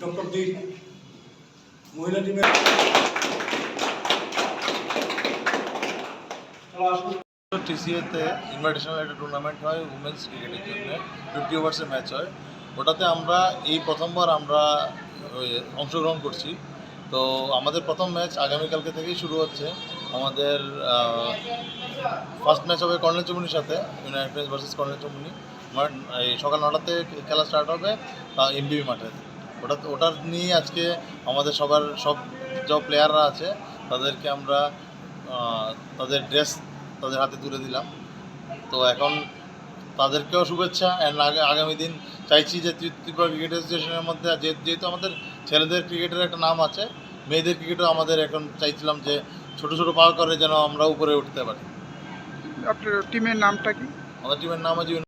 Doctor দীপ মহিলা টিমের টিসিএতে invitational একটা টুর্নামেন্ট হয় উমেন্স ক্রিকেটের জন্য 50 ওভার্সের ম্যাচ হয়। ওটাতে আমরা এই প্রথমবার আমরা অংশগ্রহণ করছি। তো আমাদের প্রথম ম্যাচ আগামীকালকে থেকেই শুরু হচ্ছে। আমাদের ফার্স্ট ম্যাচ হবে কর্নেল চমুনির সাথে, ইউনাইটেড ফ্রেন্ডস ভার্সেস কর্নেল চমুনি। এই সকাল 9টাতে খেলা স্টার্ট হবে এমবিবি মাঠে। ওটার নিয়ে আজকে আমাদের সব প্লেয়াররা আছে তাদেরকে আমরা তাদের ড্রেস তাদের হাতে তুলে দিলাম। তো এখন তাদেরকেও শুভেচ্ছা। অ্যান্ড আগামী দিন চাইছি যে ত্রিপুরা ক্রিকেট অ্যাসোসিয়েশনের মধ্যে যেহেতু আমাদের ছেলেদের ক্রিকেটের একটা নাম আছে, মেয়েদের ক্রিকেটও আমাদের এখন চাইছিলাম যে ছোটো ছোটো পাওয়া করে যেন আমরা উপরে উঠতে পারি। আপনার টিমের নামটা কি? আমাদের টিমের নাম আছে